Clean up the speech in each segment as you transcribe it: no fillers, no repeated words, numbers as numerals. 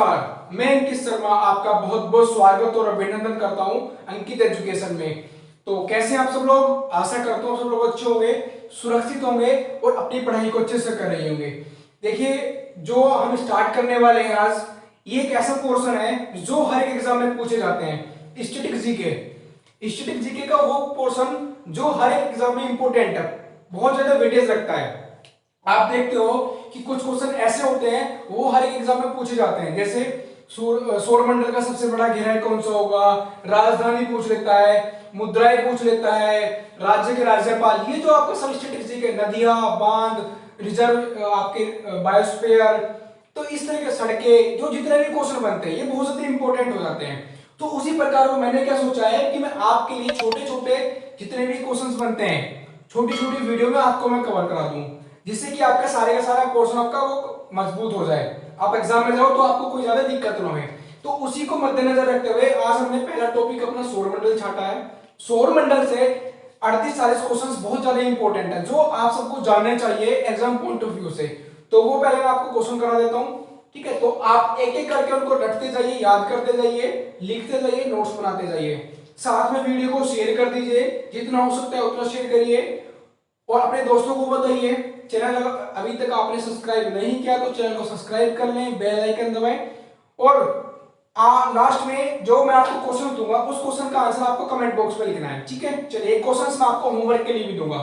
नमस्कार, मैं अंकित शर्मा आपका बहुत बहुत स्वागत और अभिनंदन करता हूं अंकित एजुकेशन में। तो कैसे आप सब लोग, आशा करता हूं सब लोग अच्छे होंगे, सुरक्षित होंगे और अपनी पढ़ाई को अच्छे से कर रहे होंगे। देखिए, जो हम स्टार्ट करने वाले हैं आज, ये एक ऐसा पोर्शन है जो हर एक एग्जाम में पूछे जाते हैं, स्टैटिक जीके। स्टैटिक जीके का वो पोर्शन जो हर एक एग्जाम में इंपॉर्टेंट है, बहुत ज्यादा वेटेज रखता है। आप देखते हो कि कुछ क्वेश्चन ऐसे होते हैं वो हर एक एग्जाम में पूछे जाते हैं, जैसे सौरमंडल का सबसे बड़ा ग्रह कौन सा होगा, राजधानी पूछ लेता है, मुद्राएं पूछ लेता है, राज्य के राज्यपाल। ये जो आपका सब स्टैटिस्टिक्स है, नदियां, बांध, रिजर्व, आपके बायोस्फीयर, तो इस तरह के सड़कें, जो जितने भी क्वेश्चन बनते हैं ये बहुत ज्यादा इंपॉर्टेंट हो जाते हैं। तो उसी प्रकार मैंने क्या सोचा है कि मैं आपके लिए छोटे छोटे जितने भी क्वेश्चन बनते हैं छोटी छोटी वीडियो में आपको मैं कवर करा दूं, जिससे कि आपका सारे का सारा पोर्शन आपका वो मजबूत हो जाए, आप एग्जाम में जाओ तो आपको कोई ज्यादा दिक्कत ना हो। तो उसी को मद्देनजर रखते हुए आज हमने पहला टॉपिक अपना सौरमंडल छाटा है। सौरमंडल से 38-40 क्वेश्चंस बहुत ज्यादा इंपॉर्टेंट है जो आप सबको जानने चाहिए एग्जाम पॉइंट ऑफ व्यू से। तो वो पहले मैं आपको क्वेश्चन करा देता हूं, ठीक है। तो आप एक एक करके उनको रटते जाइए, याद करते जाइए, लिखते जाइए, नोट्स बनाते जाइए। साथ में वीडियो को शेयर कर दीजिए, जितना हो सकता है उतना शेयर करिए और अपने दोस्तों को बताइए। चैनल अगर अभी तक आपने सब्सक्राइब नहीं किया तो चैनल को सब्सक्राइब कर लें, बेल आइकन दबाएं और लास्ट में जो मैं आपको क्वेश्चन दूंगा उस क्वेश्चन का आंसर आपको कमेंट बॉक्स में लिखना है, ठीक है। चलिए, एक क्वेश्चन मैं आपको होमवर्क के लिए भी दूंगा।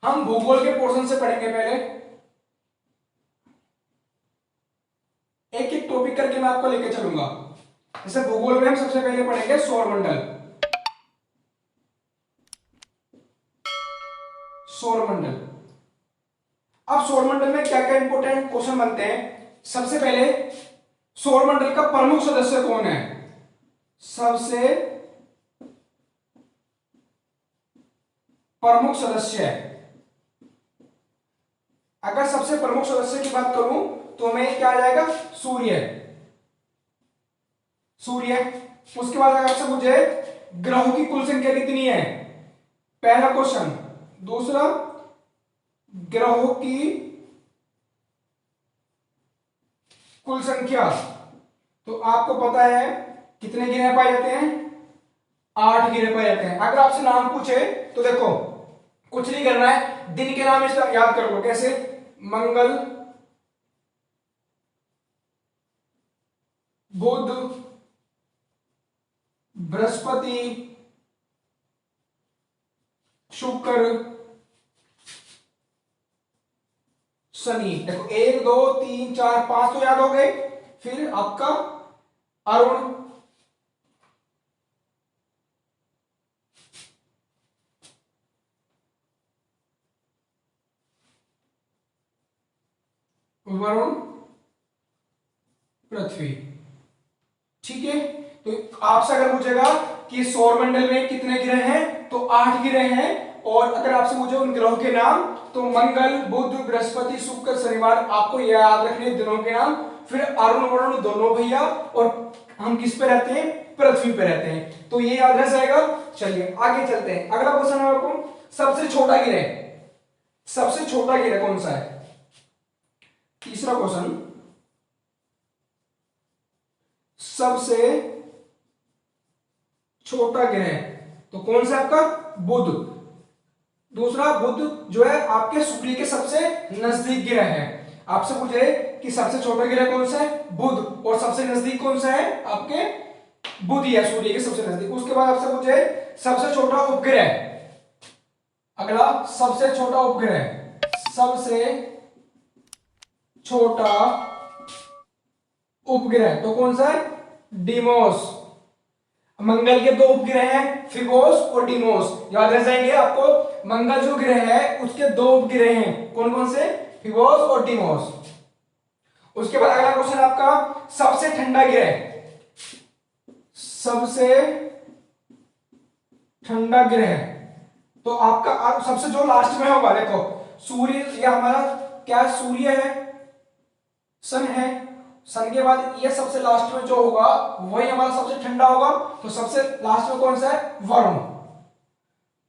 हम भूगोल के पोर्शन से पढ़ेंगे पहले, एक एक टॉपिक करके मैं आपको लेके चलूंगा। जैसे भूगोल में हम सबसे पहले पढ़ेंगे सौरमंडल। सौरमंडल, अब सौरमंडल में क्या क्या इंपॉर्टेंट क्वेश्चन बनते हैं। सबसे पहले सौरमंडल का प्रमुख सदस्य कौन है। सबसे प्रमुख सदस्य, अगर सबसे प्रमुख सदस्य की बात करूं तो मैं क्या आ जाएगा, सूर्य। सूर्य। उसके बाद अगर आपसे मुझे ग्रहों की कुल संख्या कितनी है, पहला क्वेश्चन। दूसरा, ग्रहों की कुल संख्या, तो आपको पता है कितने ग्रह पाए जाते हैं, 8 ग्रह पाए जाते हैं। अगर आपसे नाम पूछे तो देखो कुछ नहीं करना है, दिन के नाम इसका याद कर लो। कैसे, मंगल, बुध, बृहस्पति, शुक्र, शनि। देखो 1 2 3 4 5 तो याद हो गए। फिर आपका अरुण, वरुण, पृथ्वी, ठीक है। तो आपसे अगर पूछेगा कि सौरमंडल में कितने ग्रह हैं तो 8 ग्रह हैं। और अगर आपसे पूछे उन ग्रहों के नाम तो मंगल, बुध, बृहस्पति, शुक्र, शनिवार, आपको याद रखने दिनों के नाम। फिर अरुण वरुण दोनों भैया, और हम किस पे रहते हैं, पृथ्वी पे रहते हैं, तो ये याद रह जाएगा। चलिए आगे चलते हैं। अगला क्वेश्चन है आपको, सबसे छोटा ग्रह, सबसे छोटा ग्रह कौन सा है। तीसरा क्वेश्चन, सबसे छोटा ग्रह तो कौन सा आपका, बुध। दूसरा, बुध जो है आपके शुक्र के सबसे नजदीक ग्रह है। आपसे पूछे कि सबसे छोटा ग्रह कौन सा है, बुध, और सबसे नजदीक कौन सा है, आपके बुध या सूर्य के सबसे नजदीक। उसके बाद आपसे पूछे सबसे छोटा उपग्रह। अगला, सबसे छोटा उपग्रह, सबसे छोटा उपग्रह तो कौन सा है, डिमोस। मंगल के 2 उपग्रह हैं, फिबोस और डिमोस, याद रह जाएंगे आपको। मंगल जो ग्रह है उसके 2 उपग्रह हैं, कौन कौन से, फिबोस और डिमोस। उसके बाद अगला क्वेश्चन आपका, सबसे ठंडा ग्रह, सबसे ठंडा ग्रह तो आपका सबसे जो लास्ट में होगा, देखो सूर्य, या हमारा क्या, सूर्य है, सन है, सन के बाद ये सबसे लास्ट में जो होगा वही हमारा सबसे ठंडा होगा। तो सबसे लास्ट में कौन सा है, वरुण।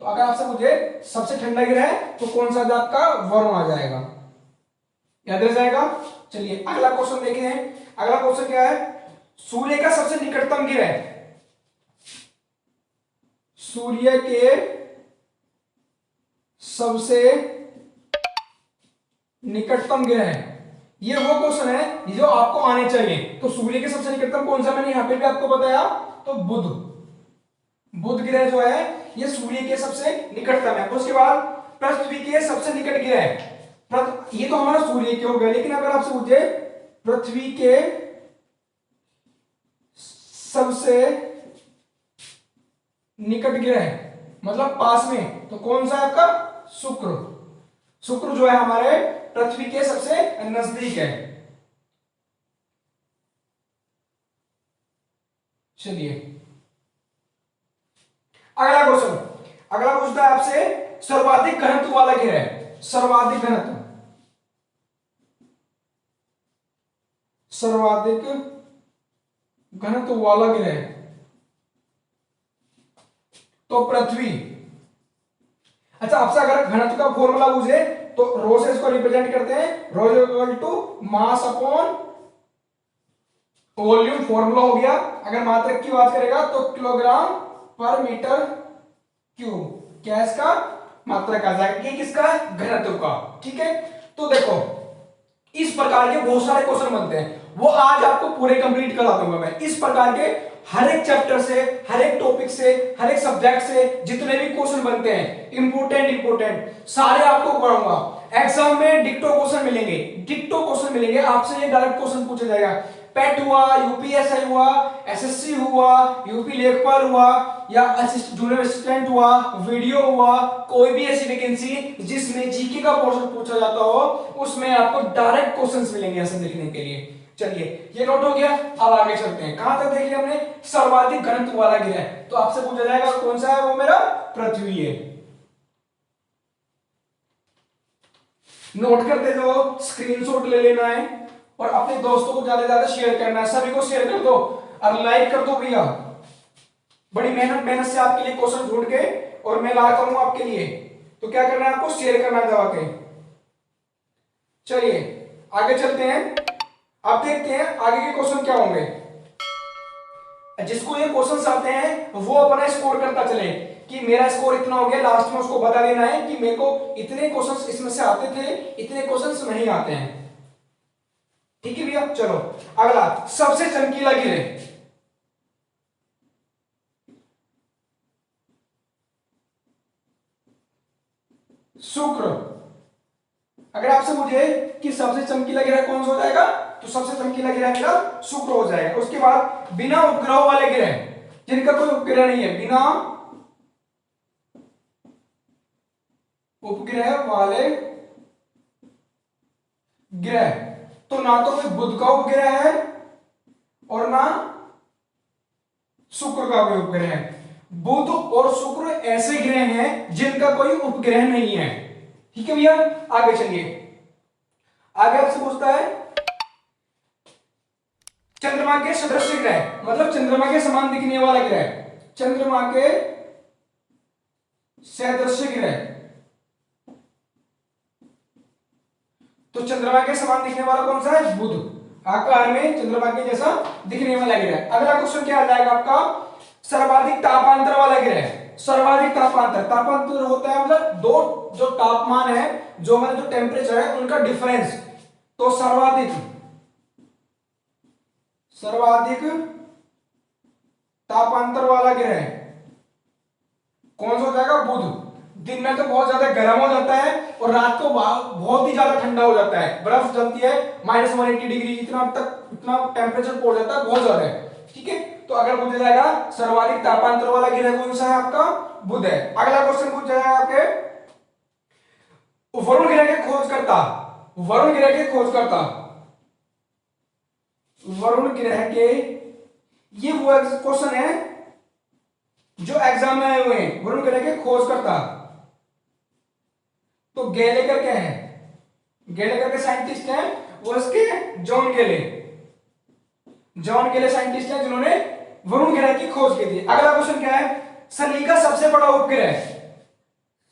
तो अगर आपसे मुझे सबसे ठंडा ग्रह है तो कौन सा आपका, वरुण आ जाएगा। याद रह जाएगा। चलिए अगला क्वेश्चन देखते हैं। अगला क्वेश्चन क्या है, सूर्य का सबसे निकटतम ग्रह, सूर्य के सबसे निकटतम ग्रह, ये वो क्वेश्चन है जो आपको आने चाहिए। तो सूर्य के सबसे निकटतम कौन सा, मैंने यहां पे भी आपको बताया, तो बुध, बुध ग्रह जो है ये सूर्य के सबसे निकटतम है। उसके बाद पृथ्वी के सबसे निकट ग्रह, ये तो हमारा सूर्य के हो गया, लेकिन अगर आपसे पूछे पृथ्वी के सबसे निकट ग्रह मतलब पास में, तो कौन सा है आपका, शुक्र। शुक्र जो है हमारे पृथ्वी के सबसे नजदीक है। चलिए अगला क्वेश्चन, अगला पूछता है आपसे सर्वाधिक घनत्व वाला ग्रह, सर्वाधिक घनत्व, सर्वाधिक घनत्व वाला ग्रह, तो पृथ्वी। अच्छा, आपसे अगर घनत्व का फॉर्मूला पूछे तो रो से इसको रिप्रेजेंट करते हैं, rho equal to mass upon volume, formula हो गया। अगर मात्रक की बात करेगा तो किलोग्राम पर मीटर क्यूब, क्या इसका मात्रक आ जाएगा, ये किसका है, घनत्व का। ठीक है, तो देखो इस प्रकार के बहुत सारे क्वेश्चन बनते हैं, वो आज आपको पूरे कंप्लीट करा दूंगा मैं। इस प्रकार के हर एक चैप्टर से, हर एक टॉपिक से, हर एक सब्जेक्ट से जितने भी क्वेश्चन बनते हैं इंपोर्टेंट सारे आपको पढ़ाऊंगा। एग्जाम में डिक्टो क्वेश्चन मिलेंगे, डिक्टो क्वेश्चन मिलेंगे आपसे, ये डायरेक्ट क्वेश्चन पूछा जाएगा। पेट हुआ, यूपीएसआई हुआ, एसएससी हुआ, यूपी लेखपाल हुआ, या जूनियर असिस्टेंट हुआ, वीडियो हुआ, कोई भी ऐसी वैकेंसी जिसमें जीके का पोर्शन पूछा जाता हो, उसमें आपको डायरेक्ट क्वेश्चंस मिलेंगे आंसर लिखने के लिए। चलिए ये नोट हो गया, अब आगे चलते हैं। कहां तक देख लिया हमने, सर्वाधिक घनत्व वाला ग्रह, तो आपसे पूछा जाएगा कौन सा है, वो मेरा पृथ्वी है। नोट करते जाओ, स्क्रीनशॉट ले लेना है और अपने दोस्तों को ज्यादा से ज्यादा शेयर करना है, सभी को शेयर कर दो और लाइक कर दो भैया। बड़ी मेहनत से आपके लिए क्वेश्चन ढूंढ के और मैं लाता हूं आपके लिए, तो क्या करना है आपको, शेयर करना है दबा के। चलिए आगे चलते हैं, आप देखते हैं आगे के क्वेश्चन क्या होंगे। जिसको ये क्वेश्चंस आते हैं वो अपना स्कोर करता चले कि मेरा स्कोर इतना हो गया, लास्ट में उसको बता देना है कि मेरे को इतने क्वेश्चंस इसमें से आते थे, इतने क्वेश्चंस नहीं आते हैं। ठीक है भैया, चलो अगला, सबसे चमकीला ग्रह, शुक्र। अगर आपसे पूछे कि सबसे चमकीला ग्रह कौन सा हो जाएगा, तो सबसे चमकीला ग्रह मेरा शुक्र हो जाएगा। उसके बाद बिना उपग्रह वाले ग्रह, जिनका कोई उपग्रह नहीं है, बिना उपग्रह वाले ग्रह, तो ना तो कोई बुध का उपग्रह है और ना शुक्र का कोई उपग्रह है। बुध और शुक्र ऐसे ग्रह हैं जिनका कोई उपग्रह नहीं है। ठीक है भैया, आगे चलिए। आगे आपसे पूछता है चंद्रमा के सदृश ग्रह, मतलब चंद्रमा के समान दिखने वाला ग्रह, चंद्रमा के सदृश ग्रह, तो चंद्रमा के समान दिखने वाला कौन सा है, बुध, आकार में चंद्रमा के जैसा दिखने वाला ग्रह। अगला क्वेश्चन क्या आ जाएगा आपका, सर्वाधिक तापांतर वाला ग्रह, सर्वाधिक तापांतर, तापांतर होता है मतलब दो जो तापमान है, जो हमारे जो टेम्परेचर है उनका डिफरेंस, तो सर्वाधिक तापांतर वाला ग्रह कौन सा हो जाएगा, बुध। दिन में तो बहुत ज्यादा गर्म हो जाता है और रात को बहुत ही ज्यादा ठंडा हो जाता है, बर्फ जमती है -180 डिग्री, इतना तक इतना टेम्परेचर पहुंच जाता है, बहुत ज्यादा है। ठीक है, तो अगर पूछा जाएगा सर्वाधिक तापांतर वाला ग्रह कौन सा है, आपका बुध है। अगला क्वेश्चन पूछा जाएगा आपके वरुण ग्रह के खोजकर्ता, वरुण ग्रह के खोजकर्ता, वरुण ग्रह के, ये वो क्वेश्चन है जो एग्जाम में आए हुए हैं, वरुण ग्रह के खोजकर्ता। तो गैलेकर क्या है, गैलेकर के साइंटिस्ट हैं वो, इसके जॉन गेले, जॉन गेले साइंटिस्ट हैं जिन्होंने वरुण ग्रह की खोज की थी। अगला क्वेश्चन क्या है, शनि का सबसे बड़ा उपग्रह,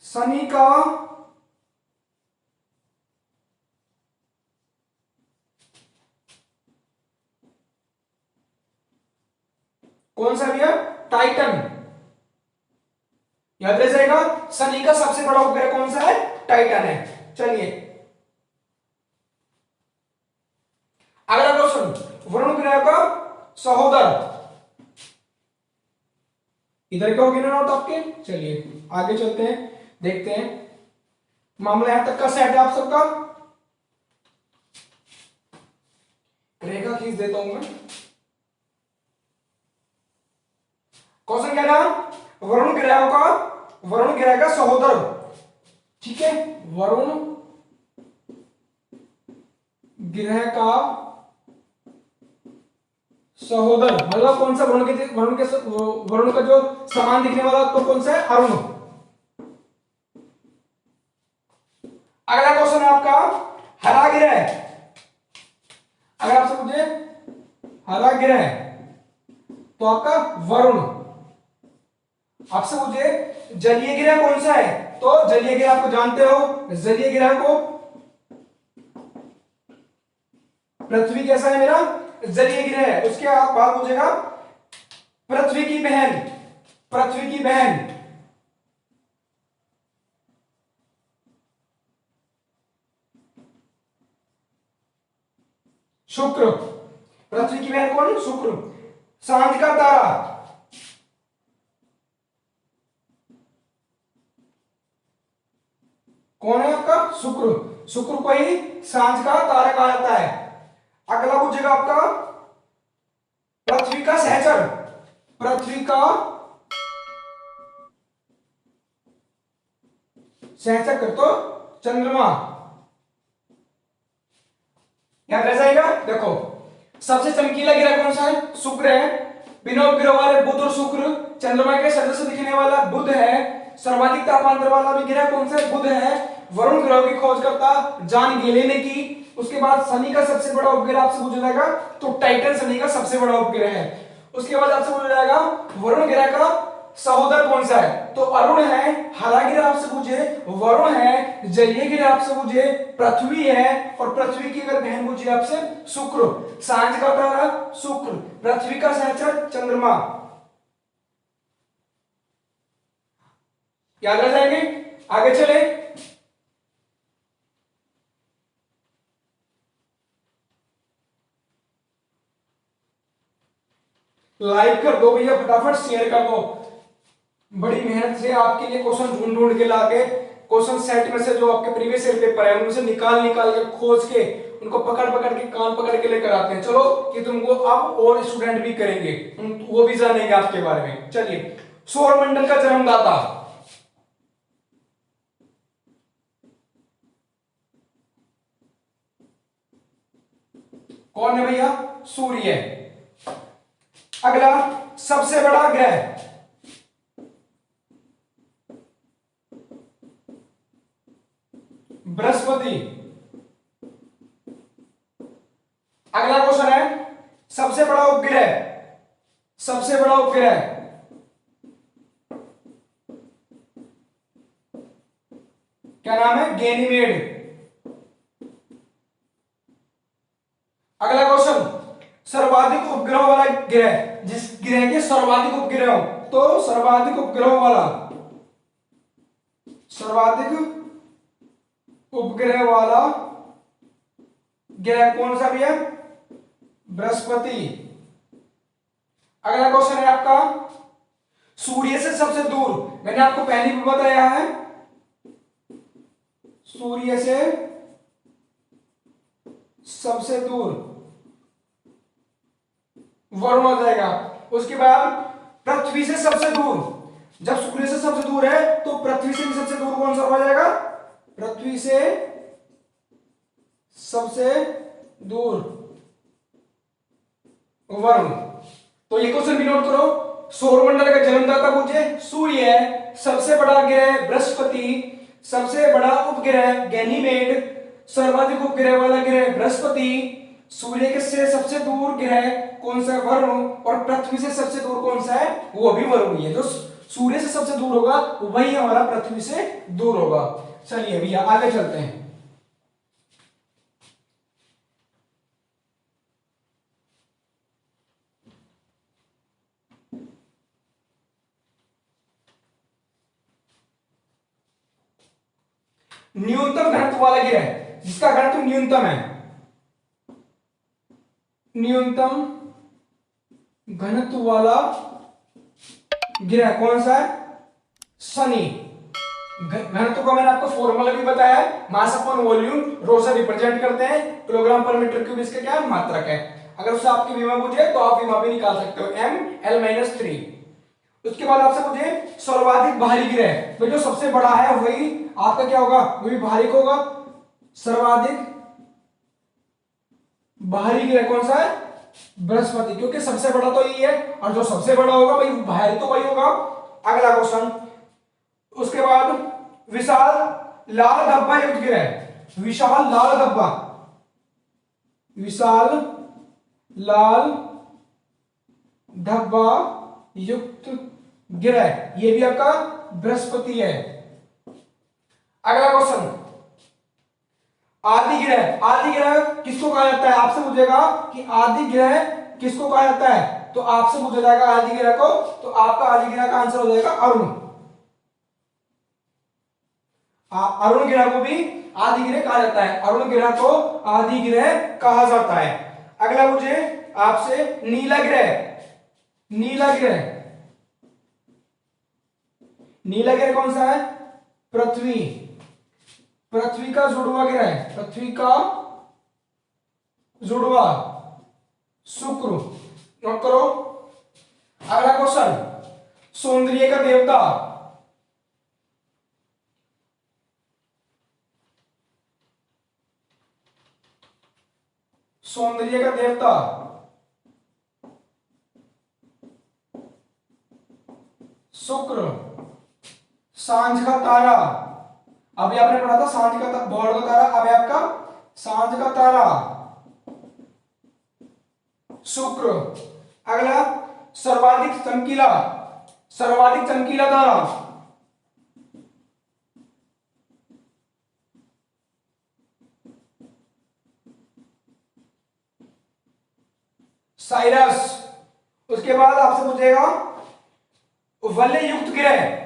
शनि का कौन सा भैया? टाइटन। याद रह जाएगा, शनि का सबसे बड़ा उपग्रह कौन सा है? टाइटन है। चलिए अगला क्वेश्चन, वरुण ग्रह का सहोदर, इधर क्या हो गया नोट आपके। चलिए आगे चलते हैं, देखते हैं। मामला यहां तक का सेट है आप सबका। रेखा खींच देता हूं मैं। क्वेश्चन क्या था? वरुण ग्रह का सहोदर, ठीक है, वरुण ग्रह का सहोदर मतलब कौन सा? वरुण का जो समान दिखने वाला तो कौन सा है? अरुण। अगला क्वेश्चन है आपका, हरा ग्रह। अगर आपसे पूछे हरा ग्रह तो आपका वरुण। आपसे पूछे जलीय ग्रह कौन सा है, तो जलीय ग्रह आपको जानते हो, जलीय ग्रह को पृथ्वी कैसा है मेरा? जलीय ग्रह है। उसके बाद पूछेगा पृथ्वी की बहन, पृथ्वी की बहन शुक्र। पृथ्वी की बहन कौन? शुक्र। सांझ का तारा, कौन है आपका? शुक्र। शुक्र को ही सांझ का तारा कहा जाता है। अगला पूछेगा आपका पृथ्वी का सहचर, पृथ्वी का सहचर कर तो चंद्रमा। याद रह जाएगा। देखो सबसे चमकीला ग्रह कौन सा है? शुक्र है। बिना उपग्रह वाले बुध और शुक्र। चंद्रमा के सदस्य दिखने वाला बुध है। सर्वाधिक तापांतर वाला भी ग्रह कौन सा है? बुध है। वरुण ग्रह की खोज करता जॉन गैले ने की। उसके बाद शनि का सबसे बड़ा उपग्रह आपसे पूछा जाएगा तो टाइटन शनि का सबसे बड़ा उपग्रह है। उसके बाद आपसे पूछा जाएगा वरुण ग्रह का सहोदर कौन सा है, तो अरुण है। हरा ग्रह आपसे पूछे वरुण है। जलीय ग्रह आपसे पूछे पृथ्वी है। और पृथ्वी की अगर बहन पूछे आपसे शुक्र। सांझ का तारा शुक्र, पृथ्वी का सहचर चंद्रमा। याद रह जाएंगे। आगे चले। लाइक कर दो भैया, फटाफट शेयर कर दो। बड़ी मेहनत से आपके लिए क्वेश्चन ढूंढ ढूंढ के लाके क्वेश्चन सेट में से जो आपके प्रीवियस ईयर पेपर है उनमें से निकाल निकाल के खोज के उनको पकड़ पकड़ के कान पकड़ के लेकर आते हैं। चलो कि तुमको अब और स्टूडेंट भी करेंगे, वो भी जानेंगे आपके बारे में। चलिए सौर मंडल का जन्मदाता कौन है भैया? सूर्य। अगला सबसे बड़ा ग्रह, बृहस्पति। अगला क्वेश्चन है सबसे बड़ा उपग्रह, सबसे बड़ा उपग्रह क्या नाम है? गैनीमेड। अगला क्वेश्चन सर्वाधिक उपग्रह वाला ग्रह, जिस ग्रह के सर्वाधिक उपग्रह हो, तो सर्वाधिक उपग्रह वाला, सर्वाधिक उपग्रह वाला ग्रह कौन सा भी है? बृहस्पति। अगला क्वेश्चन है आपका सूर्य से सबसे दूर, मैंने आपको पहले भी बताया है, सूर्य से सबसे दूर वरुण आ जाएगा। उसके बाद पृथ्वी से सबसे दूर, जब सूर्य से सबसे दूर है तो पृथ्वी से भी सबसे दूर कौन सा हो जाएगा? पृथ्वी से सबसे दूर वरुण। तो ये क्वेश्चन भी नोट करो। सौरमंडल का जन्मदाता पूछे सूर्य है, सबसे बड़ा ग्रह बृहस्पति, सबसे बड़ा उपग्रह गैनीमेड, सर्वाधिक उपग्रह वाला ग्रह बृहस्पति, सूर्य के से सबसे दूर ग्रह कौन सा? वरुण। और पृथ्वी से सबसे दूर कौन सा है? वो भी वरुण ही है। जो सूर्य से सबसे दूर होगा वही हमारा पृथ्वी से दूर होगा। चलिए भैया आगे चलते हैं। न्यूनतम घनत्व वाला गिरह, जिसका घनत्व न्यूनतम है, न्यूनतम घनत्व वाला गिरह कौन सा है? शनि। घनत्व को मैंने आपको फॉर्मूला भी बताया है, मास अपॉन वॉल्यूम, रो से रिप्रेजेंट करते हैं, किलोग्राम पर मीटर क्यूब इसका क्या है? मात्रक है। अगर उससे आपकी विमा पूछे तो आप विमा भी निकाल सकते हो, ml-3। उसके बाद आपसे पूछे सर्वाधिक भारी गिरह, तो जो सबसे बड़ा है वही आपका क्या होगा? वही भारिक होगा। सर्वाधिक भारी गिरह कौन सा है? बृहस्पति, क्योंकि सबसे बड़ा तो यही है, और जो सबसे बड़ा होगा भाई भारी तो वही होगा। अगला क्वेश्चन, उसके बाद विशाल लाल धब्बा युक्त गिरह, विशाल लाल धब्बा, विशाल लाल धब्बा युक्त गिरह, ये भी आपका बृहस्पति है। अगला क्वेश्चन, आदि गिरह, आदि गिरह किसको कहा जाता है? आपसे पूछेगा कि आदि गिरह किसको कहा जाता है, तो आपसे पूछा जाएगा आदि गिरह को, तो आपका आदि गिरह का आंसर हो जाएगा अरुण। अरुण गिरह को भी आदि गिरह कहा जाता है, अरुण गिरह को आदि गिरह कहा जाता है। अगला मुझे आपसे नीला गिरह, नीला गिरह, नीला गिरह कौन सा है? पृथ्वी, पृथ्वी का जुड़वा गिरह है, पृथ्वी का जुड़वा शुक्र। नोट करो। अगला क्वेश्चन, सौंदर्य का देवता, सौंदर्य का देवता शुक्र। सांझ का तारा, अभी आपने पढ़ा था सांझ का भोर का तारा, अब आपका सांझ का तारा शुक्र। अगला सर्वाधिक चमकीला, सर्वाधिक चमकीला तारा, साइरस। उसके बाद आपसे पूछेगा वलय युक्त गिरह,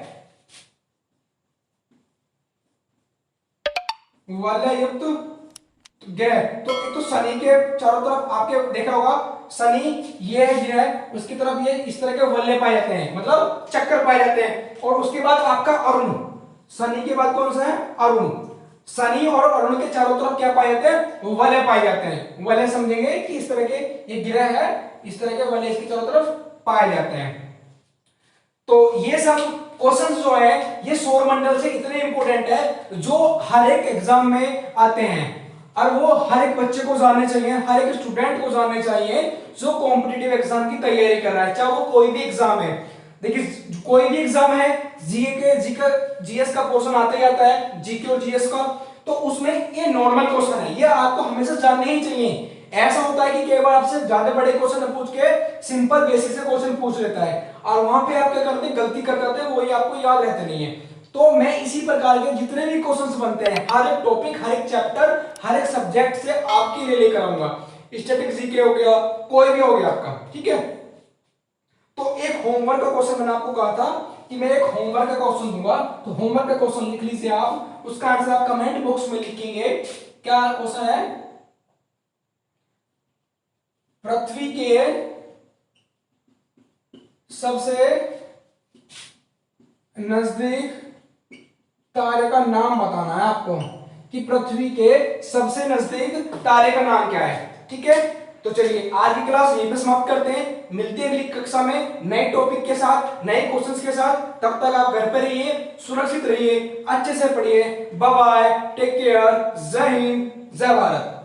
वलय युक्त गिरह, तो एक तो शनि के चारों तरफ आपके देखा होगा, शनि ये है गिरह, उसकी तरफ ये इस तरह के वलय पाए जाते हैं, मतलब चक्कर पाए जाते हैं। और उसके बाद आपका अरुण, शनि के बाद कौन सा है? अरुण। शनि और अरुण के चारों तरफ क्या पाए जाते हैं? वलय पाए जाते हैं। वलय समझेंगे कि इस तरह के ये गिरह है, इस तरह के वलय इसके चारों तरफ पाए जाते हैं। तो ये सब क्वेश्चंस जो है ये सौरमंडल से इतने इंपॉर्टेंट है, जो हर एक एग्जाम में आते हैं, और वो हर एक बच्चे को जानने चाहिए, हर एक स्टूडेंट को जानने चाहिए जो कॉम्पिटिटिव एग्जाम की तैयारी कर रहा है, चाहे वो कोई भी एग्जाम है। देखिए कोई भी एग्जाम है, जीएस का क्वेश्चन आते ही आता है, जीके और जीएस का, तो उसमें ये नॉर्मल क्वेश्चन है, ये आपको हमेशा जानने ही चाहिए। ऐसा होता है कि कई बार आपसे ज्यादा बड़े क्वेश्चन पूछ के सिंपल बेसिक से क्वेश्चन पूछ लेता है, और वहां पे आप क्या करते हैं? गलती कर जाते हैं, वही आपको याद रहते नहीं है। तो मैं इसी प्रकार के जितने भी क्वेश्चंस बनते हैं, हर एक टॉपिक, हर एक चैप्टर, हर एक सब्जेक्ट से आपके लिए लेकर आऊंगा। स्टैटिक जीके हो गया, कोई भी हो गया आपका, ठीक है। तो एक होमवर्क का क्वेश्चन मैंने आपको कहा था कि मैं एक होमवर्क का क्वेश्चन दूंगा, तो होमवर्क का क्वेश्चन लिख लीजिए आप, उसका आंसर आप कमेंट बॉक्स में लिखेंगे। क्या क्वेश्चन है? पृथ्वी के सबसे नजदीक तारे का नाम बताना है आपको, कि पृथ्वी के सबसे नजदीक तारे का नाम क्या है, ठीक है। तो चलिए आज की क्लास यहीं पे समाप्त करते हैं, मिलते हैं अगली कक्षा में नए टॉपिक के साथ, नए क्वेश्चंस के साथ। तब तक आप घर पे रहिए, सुरक्षित रहिए, अच्छे से पढ़िए। बाय बाय, टेक केयर, जय हिंद, जय भारत।